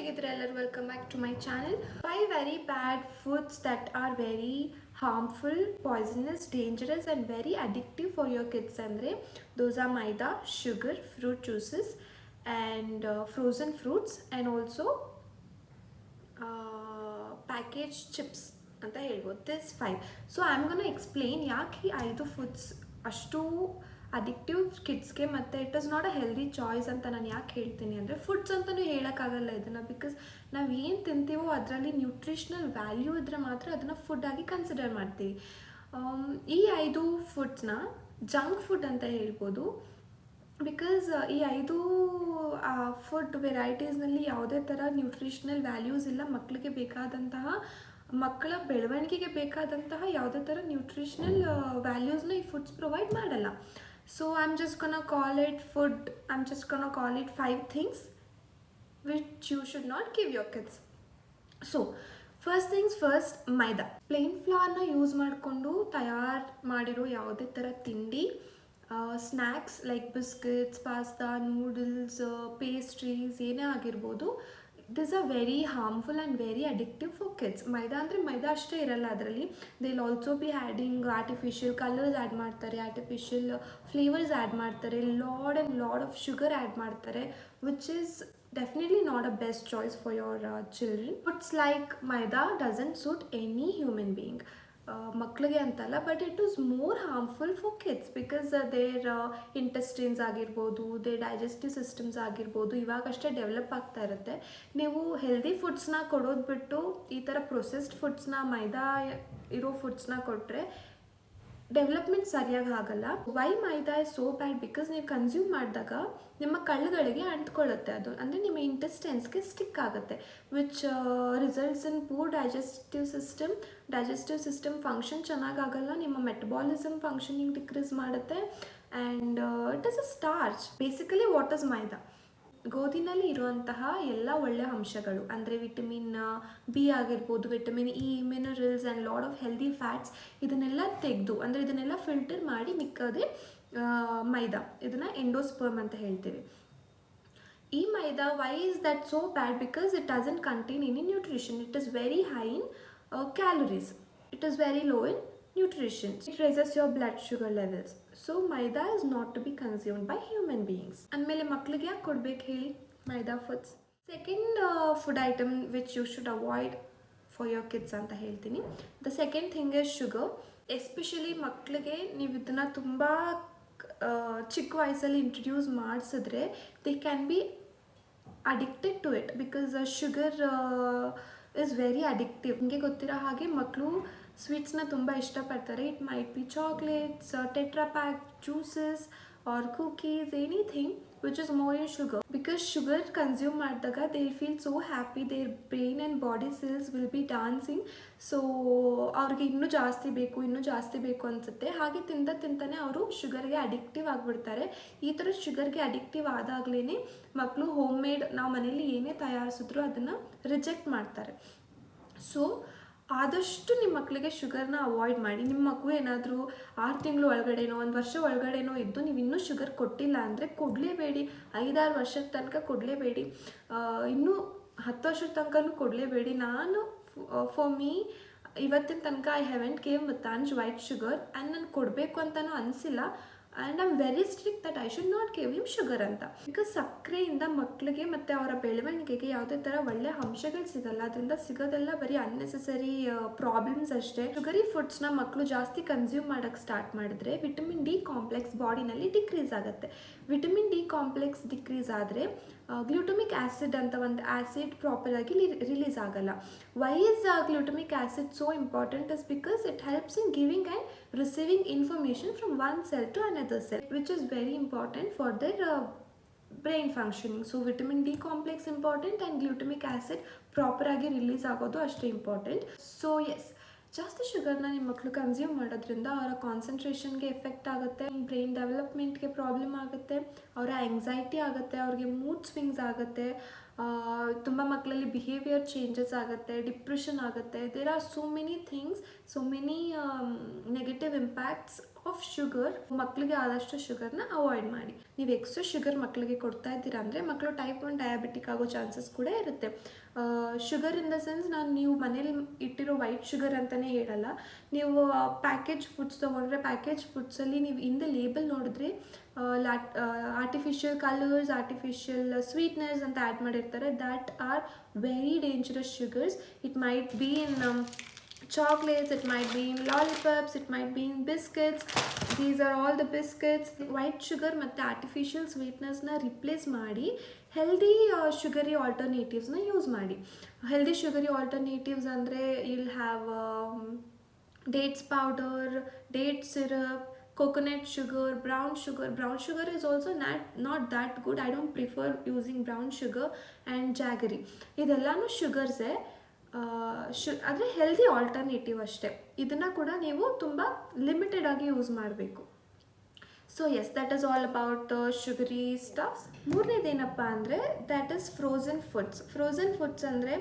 ಹೇಗಿದ್ರೆ ಎಲ್ಲರೂ welcome back to my channel. 5 very bad foods that are very harmful, poisonous, dangerous and very addictive for your kids ಅಂದರೆ those are maida, sugar, fruit juices and frozen fruits and also packaged chips ಅಂತ ಹೇಳ್ಬೋದು. This 5. So I am gonna explain ಯಾಕೆ ಈ 5 foods ಅಷ್ಟು addictive ಕಿಡ್ಸ್ಗೆ ಮತ್ತು it is not a healthy choice ಅಂತ ನಾನು ಯಾಕೆ ಹೇಳ್ತೀನಿ ಅಂದರೆ, ಫುಡ್ಸ್ ಅಂತಲೂ ಹೇಳೋಕ್ಕಾಗಲ್ಲ ಇದನ್ನು, ಬಿಕಾಸ್ ನಾವು ಏನು ತಿಂತೀವೋ ಅದರಲ್ಲಿ ನ್ಯೂಟ್ರಿಷನಲ್ ವ್ಯಾಲ್ಯೂ ಇದ್ದರೆ ಮಾತ್ರ ಅದನ್ನು ಫುಡ್ ಆಗಿ ಕನ್ಸಿಡರ್ ಮಾಡ್ತೀವಿ. ಈ 5 ಫುಡ್ಸ್ನ ಜಂಕ್ ಫುಡ್ ಅಂತ ಹೇಳ್ಬೋದು. ಬಿಕಾಸ್ ಈ 5 ಫುಡ್ ವೆರೈಟೀಸ್ನಲ್ಲಿ ಯಾವುದೇ ಥರ ನ್ಯೂಟ್ರಿಷನಲ್ ವ್ಯಾಲ್ಯೂಸ್ ಇಲ್ಲ. ಮಕ್ಕಳಿಗೆ ಬೇಕಾದಂತಹ, ಮಕ್ಕಳ ಬೆಳವಣಿಗೆಗೆ ಬೇಕಾದಂತಹ ಯಾವುದೇ ಥರ ನ್ಯೂಟ್ರಿಷನಲ್ ವ್ಯಾಲ್ಯೂಸ್ನ ಈ ಫುಡ್ಸ್ ಪ್ರೊವೈಡ್ ಮಾಡಲ್ಲ. So I am just gonna call it food, I am just gonna call it 5 things which you should not give your kids. So first things first, maida. Plain ಫ್ಲವರ್ನ ಯೂಸ್ ಮಾಡಿಕೊಂಡು ತಯಾರು ಮಾಡಿರೋ ಯಾವುದೇ ಥರ ತಿಂಡಿ, snacks like biscuits, pasta, noodles, pastries ಏನೇ ಆಗಿರ್ಬೋದು, this are very harmful and very addictive for kids. Maida ಅಂದರೆ ಮೈದಾ ಅಷ್ಟೇ ಇರಲ್ಲ, ಅದರಲ್ಲಿ they will also be adding artificial colours add ಮಾಡ್ತಾರೆ, ಆರ್ಟಿಫಿಷಿಯಲ್ ಫ್ಲೇವರ್ಸ್ ಆ್ಯಡ್ ಮಾಡ್ತಾರೆ, ಲಾಡ್ ಆಫ್ ಶುಗರ್ ಆ್ಯಡ್ ಮಾಡ್ತಾರೆ, which is definitely not a best choice for your children. Foods like maida doesn't suit any human being. ಮಕ್ಕಳಿಗೆ ಅಂತಲ್ಲ, but it is more harmful for kids because their intestines ಆಗಿರ್ಬೋದು, their digestive systems ಆಗಿರ್ಬೋದು ಇವಾಗಷ್ಟೇ develop ಆಗ್ತಾ ಇರುತ್ತೆ. ನೀವು healthy ಫುಡ್ಸ್ನ ಕೊಡೋದು ಬಿಟ್ಟು ಈ ಥರ ಪ್ರೊಸೆಸ್ಡ್ ಫುಡ್ಸ್ನ, ಮೈದಾ ಇರೋ ಫುಡ್ಸ್ನ ಕೊಟ್ಟರೆ ಡೆವಲಪ್ಮೆಂಟ್ ಸರಿಯಾಗಿ ಆಗಲ್ಲ. Why maida is so bad? Because ನೀವು ಕನ್ಸ್ಯೂಮ್ ಮಾಡಿದಾಗ ನಿಮ್ಮ ಕಣ್ಣುಗಳಿಗೆ ಅಂಟ್ಕೊಳ್ಳುತ್ತೆ ಅದು, ಅಂದರೆ ನಿಮ್ಮ ಇಂಟೆಸ್ಟೈನ್ಸ್ಗೆ ಸ್ಟಿಕ್ ಆಗುತ್ತೆ, which results in poor digestive system function ಚೆನ್ನಾಗಾಗಲ್ಲ, ನಿಮ್ಮ ಮೆಟಬಾಲಿಸಮ್ ಫಂಕ್ಷನಿಂಗ್ ಡಿಕ್ರೀಸ್ ಮಾಡುತ್ತೆ, and it is a starch. Basically what is maida? ಗೋಧಿನಲ್ಲಿ ಇರುವಂತಹ ಎಲ್ಲ ಒಳ್ಳೆಯ ಅಂಶಗಳು ಅಂದರೆ ವಿಟಮಿನ್ ಬಿ ಆಗಿರ್ಬೋದು, vitamin E, minerals and lot of healthy fats, ಇದನ್ನೆಲ್ಲ ತೆಗೆದು, ಅಂದರೆ ಇದನ್ನೆಲ್ಲ ಫಿಲ್ಟರ್ ಮಾಡಿ ಮಿಕ್ಕದೆ ಮೈದಾ, ಇದನ್ನು ಎಂಡೋಸ್ಪರ್ಮ್ ಅಂತ ಹೇಳ್ತೀವಿ. ಈ maida, why is that so bad? Because it doesn't contain any nutrition. It is very high in calories, it is very low in nutrition. It raises your blood sugar levels. So maida is not to be consumed by human beings. ಅಂದಮೇಲೆ ಮಕ್ಕಳಿಗೆ ಯಾಕೆ ಕೊಡ್ಬೇಕು ಹೇಳಿ maida foods? Second food item which you should avoid for your kids ಅಂತ ಹೇಳ್ತೀನಿ. The second thing is sugar. Especially ಮಕ್ಕಳಿಗೆ ನೀವು ಇದನ್ನು ತುಂಬ ಚಿಕ್ಕ ವಯಸ್ಸಲ್ಲಿ ಇಂಟ್ರಡ್ಯೂಸ್ ಮಾಡಿಸಿದ್ರೆ they can be addicted to it, because sugar is very addictive. ನಿಮಗೆ ಗೊತ್ತಿರೋ ಹಾಗೆ ಮಕ್ಕಳು ಸ್ವೀಟ್ಸ್ನ ತುಂಬ ಇಷ್ಟಪಡ್ತಾರೆ. It might be chocolates, tetra pack, juices or cookies, anything which is more in sugar. Because sugar consume ಮಾಡಿದಾಗ they will feel so happy, their brain and body cells will be dancing. So ಅವ್ರಿಗೆ ಇನ್ನೂ ಜಾಸ್ತಿ ಬೇಕು ಅನಿಸುತ್ತೆ. ಹಾಗೆ ತಿಂತಾನೆ ಅವರು ಶುಗರ್ಗೆ addictive ಆಗಿಬಿಡ್ತಾರೆ. ಈ ಥರ ಶುಗರ್ಗೆ ಅಡಿಕ್ಟಿವ್ ಆದಾಗಲೇ ಮಕ್ಕಳು ಹೋಮ್ ಮೇಡ್, ನಾವು ಮನೇಲಿ ಏನೇ ತಯಾರಿಸಿದ್ರು ಅದನ್ನು ರಿಜೆಕ್ಟ್ ಮಾಡ್ತಾರೆ. ಸೊ ಆದಷ್ಟು ನಿಮ್ಮ ಮಕ್ಕಳಿಗೆ ಶುಗರ್ನ ಅವಾಯ್ಡ್ ಮಾಡಿ. ನಿಮ್ಮ ಮಗು ಏನಾದರೂ 6 ತಿಂಗಳು ಒಳಗಡೆನೋ 1 ವರ್ಷ ಒಳಗಡೆನೋ ಇದ್ದು ನೀವು ಇನ್ನೂ ಶುಗರ್ ಕೊಟ್ಟಿಲ್ಲ ಅಂದರೆ ಕೊಡಲೇಬೇಡಿ. 5-6 ವರ್ಷದ ತನಕ ಕೊಡಲೇಬೇಡಿ, ಇನ್ನೂ 10 ವರ್ಷದ ತನಕನೂ ಕೊಡಲೇಬೇಡಿ. ನಾನು ಫಾರ್ ಮೀ ಇವತ್ತಿನ ತನಕ ಐ ಹ್ಯಾವೆಂಟ್ ಗೇವ್ ಮತಾಂಜ್ ವೈಟ್ ಶುಗರ್ ಆ್ಯಂಡ್ ನಾನು ಕೊಡಬೇಕು ಅಂತಲೂ ಅನಿಸಿಲ್ಲ. And I am very strict that I should not give him sugar ಅಂತ. ಬಿಕಾಸ್ ಸಕ್ಕರೆಯಿಂದ ಮಕ್ಕಳಿಗೆ ಮತ್ತು ಅವರ ಬೆಳವಣಿಗೆಗೆ ಯಾವುದೇ ಥರ ಒಳ್ಳೆಯ ಅಂಶಗಳು ಸಿಗಲ್ಲ. ಅದರಿಂದ ಸಿಗೋದೆಲ್ಲ ಬರೀ ಅನ್ನೆಸೆಸರಿ ಪ್ರಾಬ್ಲಮ್ಸ್ ಅಷ್ಟೇ. ಶುಗರಿ ಫುಡ್ಸ್ನ ಮಕ್ಕಳು ಜಾಸ್ತಿ ಕನ್ಸ್ಯೂಮ್ ಮಾಡೋಕ್ಕೆ ಸ್ಟಾರ್ಟ್ ಮಾಡಿದ್ರೆ ವಿಟಮಿನ್ ಡಿ ಕಾಂಪ್ಲೆಕ್ಸ್ ಬಾಡಿನಲ್ಲಿ ಡಿಕ್ರೀಸ್ ಆಗುತ್ತೆ. ವಿಟಮಿನ್ ಡಿ ಕಾಂಪ್ಲೆಕ್ಸ್ ಡಿಕ್ರೀಸ್ ಆದರೆ ಗ್ಲೂಟಮಿಕ್ ಆ್ಯಸಿಡ್ ಅಂತ ಒಂದು ಆ್ಯಸಿಡ್ ಪ್ರಾಪರಾಗಿ ರಿಲೀಸ್ ಆಗಲ್ಲ. Why is glutamic acid so important is because it helps in giving and receiving information from one cell to another cell, which is very important for their brain functioning. So vitamin D complex important and glutamic acid proper ಆಗಿ release ಆಗೋದು ಅಷ್ಟೇ important. So S, ಜಾಸ್ತಿ ಶುಗರ್ನ ನಿಮ್ಮ ಮಕ್ಕಳು consume ಮಾಡೋದ್ರಿಂದ ಅವರ ಕಾನ್ಸಂಟ್ರೇಷನ್ಗೆ effect ಆಗುತ್ತೆ, brain ಡೆವಲಪ್ಮೆಂಟ್ಗೆ problem ಆಗುತ್ತೆ, ಅವರ ಆಂಗ್ಸೈಟಿ ಆಗುತ್ತೆ, ಅವ್ರಿಗೆ ಮೂಡ್ ಸ್ವಿಂಗ್ಸ್ ಆಗುತ್ತೆ, ತುಂಬ ಮಕ್ಕಳಲ್ಲಿ ಬಿಹೇವಿಯರ್ ಚೇಂಜಸ್ ಆಗುತ್ತೆ, ಡಿಪ್ರೆಷನ್ ಆಗುತ್ತೆ. There are so many things, so many negative impacts of sugar. ಮಕ್ಕಳಿಗೆ ಆದಷ್ಟು ಶುಗರ್ನ ಅವಾಯ್ಡ್ ಮಾಡಿ. ನೀವು ಎಕ್ಸ್ಟ್ರಾ ಶುಗರ್ ಮಕ್ಕಳಿಗೆ ಕೊಡ್ತಾ ಇದ್ದೀರಾ ಅಂದರೆ ಮಕ್ಕಳು ಟೈಪ್ 1 ಡಯಾಬಿಟಿಕ್ ಆಗೋ ಚಾನ್ಸಸ್ ಕೂಡ ಇರುತ್ತೆ. ಶುಗರ್ ಇನ್ ದ ಸೆನ್ಸ್ ನಾನು ನೀವು ಮನೇಲಿ ಇಟ್ಟಿರೋ ವೈಟ್ ಶುಗರ್ ಅಂತಲೇ ಹೇಳಲ್ಲ. ನೀವು ಪ್ಯಾಕೇಜ್ ಫುಡ್ಸ್ ತೊಗೊಂಡ್ರೆ ಪ್ಯಾಕೇಜ್ ಫುಡ್ಸಲ್ಲಿ ನೀವು ಹಿಂದೆ ಲೇಬಲ್ ನೋಡಿದ್ರೆ ಆರ್ಟಿಫಿಷಿಯಲ್ ಕಲರ್ಸ್, ಆರ್ಟಿಫಿಷಿಯಲ್ ಸ್ವೀಟ್ನರ್ಸ್ ಅಂತ ಆ್ಯಡ್ ಮಾಡಿರ್ತಾರೆ. That are very dangerous sugars. It might B in chocolates, it might be in lollipops, it might be in biscuits. These are all the biscuits. White sugar ಮತ್ತು artificial ಸ್ವೀಟ್ನರ್ಸ್ನ replace ಮಾಡಿ healthy sugary ಆಲ್ಟರ್ನೇಟಿವ್ಸ್ನ use ಮಾಡಿ. Healthy sugary alternatives ಅಂದರೆ you'll have dates powder, date syrup, coconut sugar, brown sugar. Brown sugar is also not that good. I don't prefer using brown sugar and jaggery. ಇದೆಲ್ಲನೂ ಶುಗರ್ಸೇ, ಆದರೆ healthy alternative ಅಷ್ಟೇ. ಇದನ್ನು ಕೂಡ ನೀವು ತುಂಬ limited ಆಗಿ use ಮಾಡಬೇಕು. So yes, that is all about sugary stuffs. ಮೂರನೇದೇನಪ್ಪ ಅಂದರೆ that is frozen foods. Frozen foods ಅಂದರೆ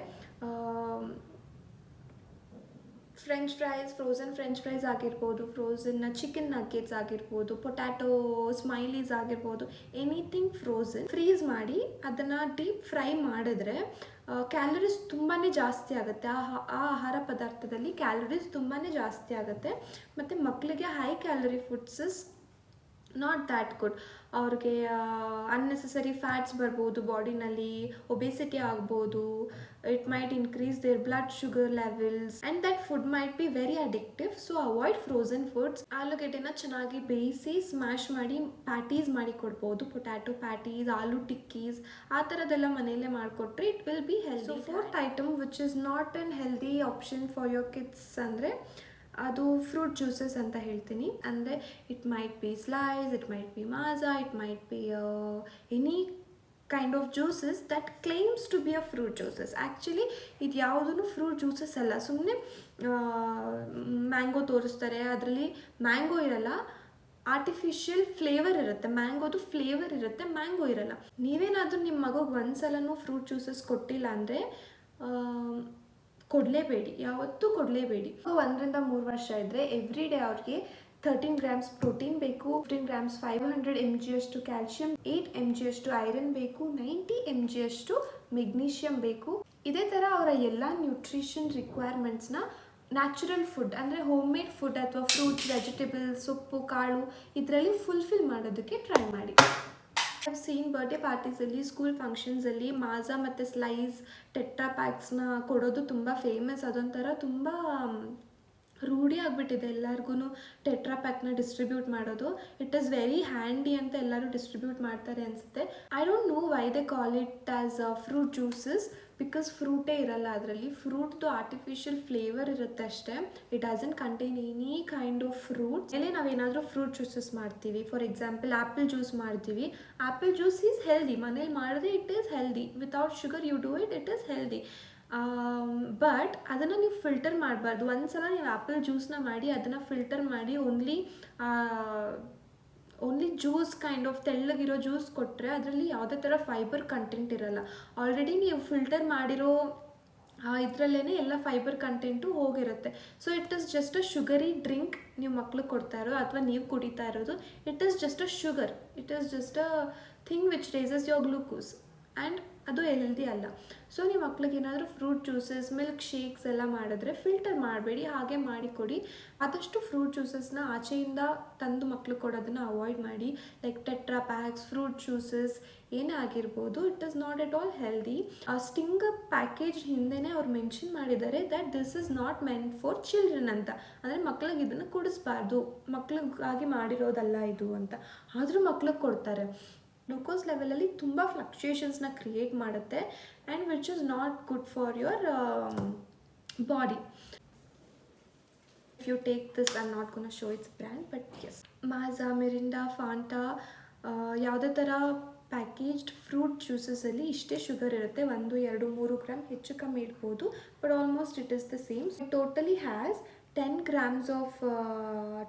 ಫ್ರೋಝನ್ ಫ್ರೆಂಚ್ ಫ್ರೈಸ್ ಆಗಿರ್ಬೋದು, ಫ್ರೋಝನ್ ಚಿಕನ್ ನಗ್ಗೆಟ್ಸ್ ಆಗಿರ್ಬೋದು, ಪೊಟ್ಯಾಟೊ ಸ್ಮೈಲೀಸ್ ಆಗಿರ್ಬೋದು, ಎನಿಥಿಂಗ್ ಫ್ರೋಝನ್ ಫ್ರೀಸ್ ಮಾಡಿ ಅದನ್ನು ಡೀಪ್ ಫ್ರೈ ಮಾಡಿದ್ರೆ ಕ್ಯಾಲರೀಸ್ ತುಂಬಾ ಜಾಸ್ತಿ ಆಗುತ್ತೆ. ಆ ಆಹಾರ ಪದಾರ್ಥದಲ್ಲಿ ಕ್ಯಾಲರೀಸ್ ತುಂಬಾ ಜಾಸ್ತಿ ಆಗುತ್ತೆ. ಮತ್ತು ಮಕ್ಕಳಿಗೆ high calorie foods is not that good. ಅವ್ರಿಗೆ ಅನ್ನೆಸೆಸರಿ ಫ್ಯಾಟ್ಸ್ ಬರ್ಬೋದು ಬಾಡಿನಲ್ಲಿ, ಒಬೆಸಿಟಿ ಆಗ್ಬೋದು. It might increase their blood sugar levels and that food might be very addictive. So avoid frozen foods. ಆಲೂಗೆಡ್ಡೆನ ಚೆನ್ನಾಗಿ ಬೇಯಿಸಿ ಸ್ಮ್ಯಾಶ್ ಮಾಡಿ ಪ್ಯಾಟೀಸ್ ಮಾಡಿ ಕೊಡ್ಬೋದು. ಪೊಟ್ಯಾಟೊ ಪ್ಯಾಟೀಸ್, ಆಲೂ ಟಿಕ್ಕೀಸ್, ಆ ಥರದ್ದೆಲ್ಲ ಮನೆಯಲ್ಲೇ ಮಾಡಿಕೊಟ್ರೆ it will be healthy. So fourth item which is not an healthy option for your kids ಅಂದರೆ ಅದು ಫ್ರೂಟ್ ಜ್ಯೂಸಸ್ ಅಂತ ಹೇಳ್ತೀನಿ. ಅಂದರೆ it might be Slice, it might be Maaza, it might be any kind of juices that claims to be a fruit juices. Actually ಇದು ಯಾವುದೂ fruit juices ಅಲ್ಲ. ಸುಮ್ಮನೆ mango ತೋರಿಸ್ತಾರೆ, ಅದರಲ್ಲಿ ಮ್ಯಾಂಗೋ ಇರಲ್ಲ, ಆರ್ಟಿಫಿಷಿಯಲ್ ಫ್ಲೇವರ್ ಇರುತ್ತೆ. ಮ್ಯಾಂಗೋದು ಫ್ಲೇವರ್ ಇರುತ್ತೆ, ಮ್ಯಾಂಗೋ ಇರಲ್ಲ. ನೀವೇನಾದರೂ ನಿಮ್ಮ ಮಗುಗೆ ಒಂದ್ಸಲನೂ ಫ್ರೂಟ್ ಜ್ಯೂಸಸ್ ಕೊಟ್ಟಿಲ್ಲ ಅಂದರೆ ಕೊಡಲೇಬೇಡಿ, ಯಾವತ್ತೂ ಕೊಡಲೇಬೇಡಿ. 1 ರಿಂದ 3 ವರ್ಷ ಇದ್ದರೆ ಎವ್ರಿ ಡೇ ಅವ್ರಿಗೆ 13 ಗ್ರಾಮ್ಸ್ ಪ್ರೋಟೀನ್ ಬೇಕು, 15 ಗ್ರಾಮ್ಸ್ 500 mg ಅಷ್ಟು ಕ್ಯಾಲ್ಶಿಯಂ, 8 mg ಅಷ್ಟು ಐರನ್ ಬೇಕು, 90 mg ಅಷ್ಟು ಮೆಗ್ನೀಷಿಯಮ್ ಬೇಕು. ಇದೇ ಥರ ಅವರ ಎಲ್ಲ ನ್ಯೂಟ್ರಿಷನ್ ರಿಕ್ವೈರ್ಮೆಂಟ್ಸ್ನ ನ್ಯಾಚುರಲ್ ಫುಡ್ ಅಂದರೆ ಹೋಮ್ ಮೇಡ್ ಫುಡ್ ಅಥವಾ ಫ್ರೂಟ್ಸ್, ವೆಜಿಟೇಬಲ್ಸ್, ಸೊಪ್ಪು, ಕಾಳು ಇದರಲ್ಲಿ ಫುಲ್ಫಿಲ್ ಮಾಡೋದಕ್ಕೆ ಟ್ರೈ ಮಾಡಿ. ಹ್ಯಾವ್ ಸೀನ್ ಬರ್ಡೇ ಪಾರ್ಟೀಸಲ್ಲಿ, ಸ್ಕೂಲ್ ಫಂಕ್ಷನ್ಸಲ್ಲಿ ಮಾಜಾ ಮತ್ತು ಸ್ಲೈಸ್ ಟೆಟ್ರಾ ಪ್ಯಾಕ್ಸ್ನ ಕೊಡೋದು ತುಂಬ ಫೇಮಸ್. ಅದೊಂಥರ ತುಂಬ ರೂಢಿ ಆಗಿಬಿಟ್ಟಿದೆ ಎಲ್ಲರಿಗೂ ಟೆಟ್ರಾ ಪ್ಯಾಕ್ನ ಡಿಸ್ಟ್ರಿಬ್ಯೂಟ್ ಮಾಡೋದು. ಇಟ್ ಈಸ್ ವೆರಿ ಹ್ಯಾಂಡಿ ಅಂತ ಎಲ್ಲರೂ ಡಿಸ್ಟ್ರಿಬ್ಯೂಟ್ ಮಾಡ್ತಾರೆ ಅನಿಸುತ್ತೆ. I don't know why they call it as fruit juices, because ಫ್ರೂಟೇ ಇರಲ್ಲ ಅದರಲ್ಲಿ. ಫ್ರೂಟ್ದು ಆರ್ಟಿಫಿಷಿಯಲ್ ಫ್ಲೇವರ್ ಇರುತ್ತೆ ಅಷ್ಟೇ. It doesn't contain any kind of fruits. ಮೇಲೆ ನಾವೇನಾದರೂ ಫ್ರೂಟ್ ಜ್ಯೂಸಸ್ ಮಾಡ್ತೀವಿ, ಫಾರ್ ಎಕ್ಸಾಂಪಲ್ ಆ್ಯಪಲ್ ಜ್ಯೂಸ್ ಮಾಡ್ತೀವಿ. ಆ್ಯಪಲ್ ಜ್ಯೂಸ್ ಈಸ್ ಹೆಲ್ದಿ, ಮನೇಲಿ ಮಾಡಿದ್ರೆ it is healthy. Without sugar you do it, it is healthy. But ಅದನ್ನು ನೀವು ಫಿಲ್ಟರ್ ಮಾಡಬಾರ್ದು. ಒಂದ್ಸಲ ನೀವು ಆ್ಯಪಲ್ ಜ್ಯೂಸ್ನ ಮಾಡಿ ಅದನ್ನು ಫಿಲ್ಟರ್ ಮಾಡಿ ಓನ್ಲಿ ಜ್ಯೂಸ್ ಕೈಂಡ್ ಆಫ್ ತೆಳ್ಳಗಿರೋ ಜ್ಯೂಸ್ ಕೊಟ್ಟರೆ ಅದರಲ್ಲಿ ಯಾವುದೇ ಥರ ಫೈಬರ್ ಕಂಟೆಂಟ್ ಇರಲ್ಲ. ಆಲ್ರೆಡಿ ನೀವು ಫಿಲ್ಟರ್ ಮಾಡಿರೋ ಇದರಲ್ಲೇ ಎಲ್ಲ ಫೈಬರ್ ಕಂಟೆಂಟು ಹೋಗಿರುತ್ತೆ. So it is just a sugary drink ನೀವು ಮಕ್ಳಿಗೆ ಕೊಡ್ತಾ ಇರೋದು ಅಥವಾ ನೀವು ಕುಡಿತಾ ಇರೋದು. It is just a sugar, it is just a thing which raises your glucose and ಅದು ಹೆಲ್ದಿ ಅಲ್ಲ. ಸೊ ನೀವು ಮಕ್ಳಿಗೆ ಏನಾದರೂ ಫ್ರೂಟ್ ಜ್ಯೂಸಸ್, ಮಿಲ್ಕ್ ಶೇಕ್ಸ್ ಎಲ್ಲ ಮಾಡಿದ್ರೆ ಫಿಲ್ಟರ್ ಮಾಡಬೇಡಿ, ಹಾಗೆ ಮಾಡಿಕೊಡಿ. ಆದಷ್ಟು ಫ್ರೂಟ್ ಜ್ಯೂಸಸ್ನ ಆಚೆಯಿಂದ ತಂದು ಮಕ್ಳಿಗೆ ಕೊಡೋದನ್ನು ಅವಾಯ್ಡ್ ಮಾಡಿ. Like tetra packs, fruit juices ಏನೇ ಆಗಿರ್ಬೋದು, it is not at all healthy. Sting package ಹಿಂದೆನೇ ಅವ್ರು ಮೆನ್ಷನ್ ಮಾಡಿದ್ದಾರೆ that this is not meant for children ಅಂತ. ಅಂದರೆ ಮಕ್ಳಿಗೆ ಇದನ್ನು ಕುಡಿಸ್ಬಾರ್ದು, ಮಕ್ಳಿಗಾಗಿ ಮಾಡಿರೋದಲ್ಲ ಇದು ಅಂತ. ಆದರೂ ಮಕ್ಳಿಗೆ ಕೊಡ್ತಾರೆ. ಗ್ಲೂಕೋಸ್ ಲೆವೆಲಲ್ಲಿ ತುಂಬ ಫ್ಲಕ್ಚುಯೇಷನ್ಸ್ನ ಕ್ರಿಯೇಟ್ ಮಾಡುತ್ತೆ and which is not good for your body. If you take this, I am not gonna show its brand, but yes, Maaza, Mirinda, Fanta, ಯಾವುದೇ ಥರ ಪ್ಯಾಕೇಜ್ಡ್ ಫ್ರೂಟ್ ಜ್ಯೂಸಸಲ್ಲಿ ಇಷ್ಟೇ ಶುಗರ್ ಇರುತ್ತೆ. 1, 2, 3 ಗ್ರಾಮ್ ಹೆಚ್ಚು ಕಮ್ಮಿ ಇಡ್ಬೋದು, but almost it is the same. Totally has 10 grams of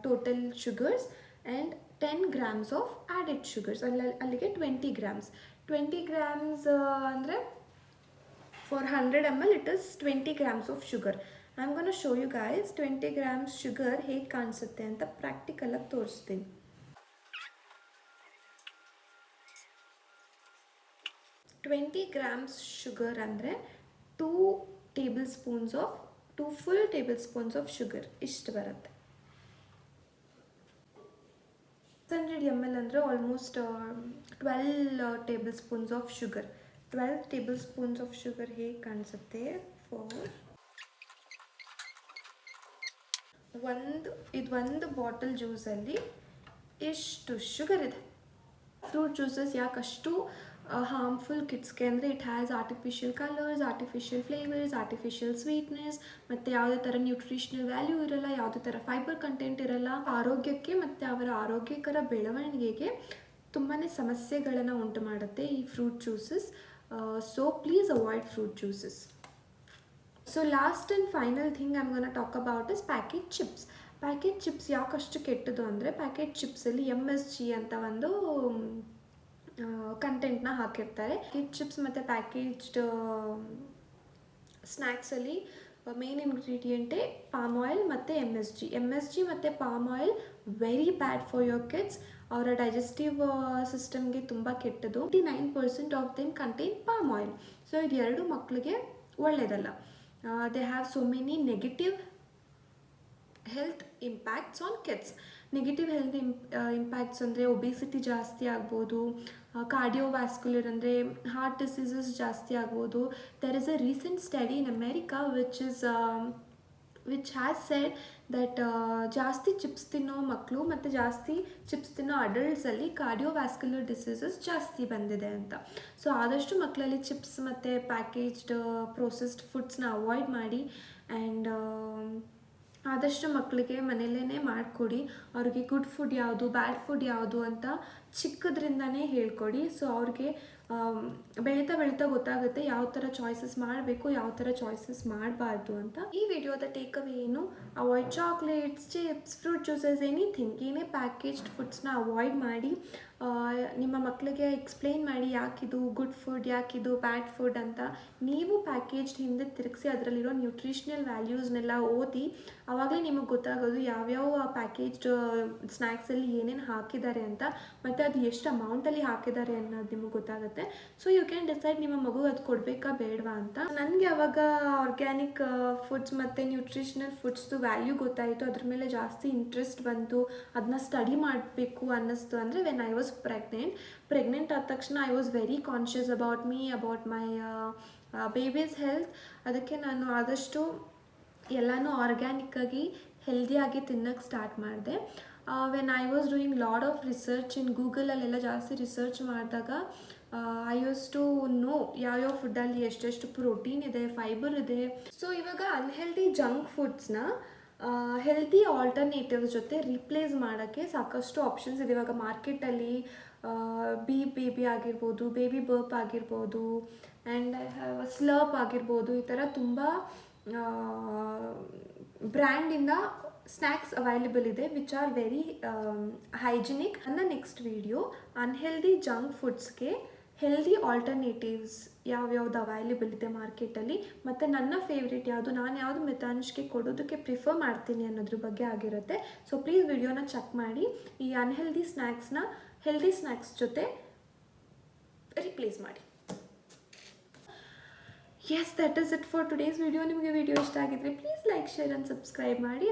total sugars and 10 grams of added sugars. ಅಲ್ಲಿಗೆ 20 grams. 20 grams ಅಂದರೆ for 100 ml it is 20 grams of sugar. I am gonna show you guys 20 grams sugar ಹೇಗೆ ಕಾಣಿಸುತ್ತೆ ಅಂತ ಪ್ರಾಕ್ಟಿಕಲಾಗಿ ತೋರಿಸ್ತೀನಿ. 20 grams sugar ಅಂದರೆ 2 full table spoons of sugar ಇಷ್ಟು ಬರುತ್ತೆ. 600 ml ಅಂದರೆ almost 12 table spoons of sugar. 12 table spoons of sugar ಹೇಗೆ ಕಾಣಿಸುತ್ತೆ ಒಂದು ಬಾಟಲ್ ಜ್ಯೂಸಲ್ಲಿ ಎಷ್ಟು ಶುಗರ್ ಇದೆ. ಫ್ರೂಟ್ ಜ್ಯೂಸಸ್ ಯಾಕಷ್ಟು ಹಾರ್ಮ್ಫುಲ್ ಕಿಡ್ಸ್ಗೆ ಅಂದರೆ it has artificial colours, artificial flavours, artificial sweetness, ಮತ್ತು ಯಾವುದೇ ಥರ ನ್ಯೂಟ್ರಿಷನಲ್ ವ್ಯಾಲ್ಯೂ ಇರಲ್ಲ, ಯಾವುದೇ ಥರ ಫೈಬರ್ ಕಂಟೆಂಟ್ ಇರಲ್ಲ. ಆರೋಗ್ಯಕ್ಕೆ ಮತ್ತು ಅವರ ಆರೋಗ್ಯಕರ ಬೆಳವಣಿಗೆಗೆ ತುಂಬಾ ಸಮಸ್ಯೆಗಳನ್ನು ಉಂಟು ಮಾಡುತ್ತೆ ಈ fruit juices. So please avoid fruit juices. So last and final thing I am gonna talk about is packet chips. Packet chips ಯಾಕಷ್ಟು ಕೆಟ್ಟದು ಅಂದರೆ ಪ್ಯಾಕೆಟ್ ಚಿಪ್ಸಲ್ಲಿ MSG ಅಂತ ಒಂದು ಕಂಟೆಂಟ್ನ ಹಾಕಿರ್ತಾರೆ. ಪ್ಯಾಕೆಟ್ ಚಿಪ್ಸ್ ಮತ್ತು ಪ್ಯಾಕೇಜ್ಡ್ ಸ್ನ್ಯಾಕ್ಸಲ್ಲಿ ಮೇನ್ ಇಂಗ್ರೀಡಿಯೆಂಟೇ ಪಾಮ್ ಆಯಿಲ್ ಮತ್ತು MSG ಮತ್ತು palm oil very bad for your kids. ಅವರ ಡೈಜೆಸ್ಟಿವ್ ಸಿಸ್ಟಮ್ಗೆ ತುಂಬ ಕೆಟ್ಟದು. 99% of them contain palm oil. So ಇದು ಎರಡು ಮಕ್ಕಳಿಗೆ ಒಳ್ಳೆಯದಲ್ಲ. They have so many negative health impacts on kids. Negative health impacts ಅಂದರೆ ಒಬೇಸಿಟಿ ಜಾಸ್ತಿ ಆಗ್ಬೋದು, ಕಾರ್ಡಿಯೋವ್ಯಾಸ್ಕ್ಯುಲರ್ ಅಂದರೆ ಹಾರ್ಟ್ ಡಿಸೀಸಸ್ ಜಾಸ್ತಿ ಆಗ್ಬೋದು. There is a recent study in America which has said that ಜಾಸ್ತಿ ಚಿಪ್ಸ್ ತಿನ್ನೋ ಮಕ್ಕಳು ಮತ್ತು ಜಾಸ್ತಿ ಚಿಪ್ಸ್ ತಿನ್ನೋ ಅಡಲ್ಟ್ಸಲ್ಲಿ ಕಾರ್ಡಿಯೋವ್ಯಾಸ್ಕ್ಯುಲರ್ ಡಿಸೀಸಸ್ ಜಾಸ್ತಿ ಬಂದಿದೆ ಅಂತ. ಸೊ ಆದಷ್ಟು ಮಕ್ಕಳಲ್ಲಿ ಚಿಪ್ಸ್ ಮತ್ತು ಪ್ಯಾಕೇಜ್ಡ್ ಪ್ರೊಸೆಸ್ಡ್ ಫುಡ್ಸ್ನ ಅವಾಯ್ಡ್ ಮಾಡಿ. ಆ್ಯಂಡ್ ಆದಷ್ಟು ಮಕ್ಕಳಿಗೆ ಮನೆಯಲ್ಲೇ ಮಾಡಿಕೊಡಿ. ಅವ್ರಿಗೆ ಗುಡ್ ಫುಡ್ ಯಾವುದು, ಬ್ಯಾಡ್ ಫುಡ್ ಯಾವುದು ಅಂತ ಚಿಕ್ಕದ್ರಿಂದನೇ ಹೇಳ್ಕೊಡಿ. ಸೊ ಅವ್ರಿಗೆ ಬೆಳೀತಾ ಗೊತ್ತಾಗುತ್ತೆ ಯಾವ ಥರ ಚಾಯ್ಸಸ್ ಮಾಡಬೇಕು, ಯಾವ ಥರ ಚಾಯ್ಸಸ್ ಮಾಡಬಾರ್ದು ಅಂತ. ಈ ವಿಡಿಯೋದ ಟೇಕ್ ಅವೇ ಏನು, avoid chocolates, chips, fruit juices, ಏನೇ ಪ್ಯಾಕೇಜ್ಡ್ ಫುಡ್ಸ್ನ ಅವಾಯ್ಡ್ ಮಾಡಿ. ನಿಮ್ಮ ಮಕ್ಕಳಿಗೆ ಎಕ್ಸ್ಪ್ಲೈನ್ ಮಾಡಿ ಯಾಕಿದು ಗುಡ್ ಫುಡ್, ಯಾಕಿದು ಬ್ಯಾಡ್ ಫುಡ್ ಅಂತ. ನೀವು ಪ್ಯಾಕೇಜ್ಡ್ ಹಿಂದೆ ತಿರುಗಿಸಿ ಅದರಲ್ಲಿರೋ ನ್ಯೂಟ್ರಿಷನಲ್ ವ್ಯಾಲ್ಯೂಸ್ನೆಲ್ಲ ಓದಿ. ಆವಾಗಲೇ ನಿಮಗೆ ಗೊತ್ತಾಗೋದು ಯಾವ್ಯಾವ ಪ್ಯಾಕೇಜ್ಡ್ ಸ್ನ್ಯಾಕ್ಸಲ್ಲಿ ಏನೇನು ಹಾಕಿದ್ದಾರೆ ಅಂತ, ಮತ್ತು ಅದು ಎಷ್ಟು ಅಮೌಂಟಲ್ಲಿ ಹಾಕಿದ್ದಾರೆ ಅನ್ನೋದು ನಿಮಗೆ ಗೊತ್ತಾಗುತ್ತೆ. ಸೊ ಯು ಕ್ಯಾನ್ ಡಿಸೈಡ್ ನಿಮ್ಮ ಮಗು ಅದು ಕೊಡಬೇಕಾ ಬೇಡವಾ ಅಂತ. ನನಗೆ ಅವಾಗ ಆರ್ಗ್ಯಾನಿಕ್ ಫುಡ್ಸ್ ಮತ್ತು ನ್ಯೂಟ್ರಿಷನಲ್ ಫುಡ್ಸ್ದು ವ್ಯಾಲ್ಯೂ ಗೊತ್ತಾಯಿತು. ಅದ್ರ ಮೇಲೆ ಜಾಸ್ತಿ ಇಂಟ್ರೆಸ್ಟ್ ಬಂತು, ಅದನ್ನ ಸ್ಟಡಿ ಮಾಡಬೇಕು ಅನ್ನಿಸ್ತು. ಅಂದರೆ ವೆನ್ ಐ ವಾಸ್ ಪ್ರೆಗ್ನೆಂಟ್ ಆದ ತಕ್ಷಣ I was very conscious about my baby's health. ಅದಕ್ಕೆ ನಾನು ಆದಷ್ಟು ಎಲ್ಲನೂ ಆರ್ಗ್ಯಾನಿಕ್ಕಾಗಿ ಹೆಲ್ದಿಯಾಗಿ ತಿನ್ನೋಕ್ಕೆ ಸ್ಟಾರ್ಟ್ ಮಾಡಿದೆ. When I was doing lot of research in ಗೂಗಲಲ್ಲೆಲ್ಲ ಜಾಸ್ತಿ ರಿಸರ್ಚ್ ಮಾಡಿದಾಗ ಐ ಯೂಸ್ ಟು ನೋ ಯಾವ್ಯಾವ ಫುಡ್ಡಲ್ಲಿ ಎಷ್ಟೆಷ್ಟು ಪ್ರೋಟೀನ್ ಇದೆ, ಫೈಬರ್ ಇದೆ. ಸೊ ಇವಾಗ ಅನ್ಹೆಲ್ದಿ ಜಂಕ್ ಫುಡ್ಸ್ನ ಹೆಲ್ದಿ ಆಲ್ಟರ್ನೇಟಿವ್ಸ್ ಜೊತೆ ರೀಪ್ಲೇಸ್ ಮಾಡೋಕ್ಕೆ ಸಾಕಷ್ಟು ಆಪ್ಷನ್ಸ್ ಇದೆ ಇವಾಗ ಮಾರ್ಕೆಟಲ್ಲಿ. ಬೇಬಿ ಆಗಿರ್ಬೋದು, ಬೇಬಿ ಬರ್ಪ್ ಆಗಿರ್ಬೋದು, ಆ್ಯಂಡ್ ಸ್ಲರ್ಪ್ ಆಗಿರ್ಬೋದು. ಈ ಥರ ತುಂಬ ಬ್ರ್ಯಾಂಡಿಂದ ಸ್ನ್ಯಾಕ್ಸ್ ಅವೈಲೇಬಲ್ ಇದೆ ವಿಚ್ ಆರ್ ವೆರಿ ಹೈಜಿನಿಕ್. ನನ್ನ ನೆಕ್ಸ್ಟ್ ವಿಡಿಯೋ ಅನ್ಹೆಲ್ದಿ ಜಂಕ್ ಫುಡ್ಸ್ಗೆ ಹೆಲ್ದಿ ಆಲ್ಟರ್ನೇಟಿವ್ಸ್ ಯಾವ್ಯಾವ್ದು ಅವೈಲೇಬಲ್ ಇದೆ ಮಾರ್ಕೆಟಲ್ಲಿ, ಮತ್ತು ನನ್ನ ಫೇವ್ರೇಟ್ ಯಾವುದು, ನಾನು ಯಾವುದು ಮಿತಾನುಷ್ಗೆ ಕೊಡೋದಕ್ಕೆ ಪ್ರಿಫರ್ ಮಾಡ್ತೀನಿ ಅನ್ನೋದ್ರ ಬಗ್ಗೆ ಆಗಿರುತ್ತೆ. ಸೊ ಪ್ಲೀಸ್ ವಿಡಿಯೋನ ಚೆಕ್ ಮಾಡಿ. ಈ ಅನ್ಹೆಲ್ದಿ ಸ್ನ್ಯಾಕ್ಸ್ನ ಹೆಲ್ದಿ ಸ್ನ್ಯಾಕ್ಸ್ ಜೊತೆ ರಿಪ್ಲೇಸ್ ಮಾಡಿ. Yes, that is it for today's video. ನಿಮಗೆ ವಿಡಿಯೋ ಇಷ್ಟ ಆಗಿದ್ರೆ please like, share and subscribe ಮಾಡಿ.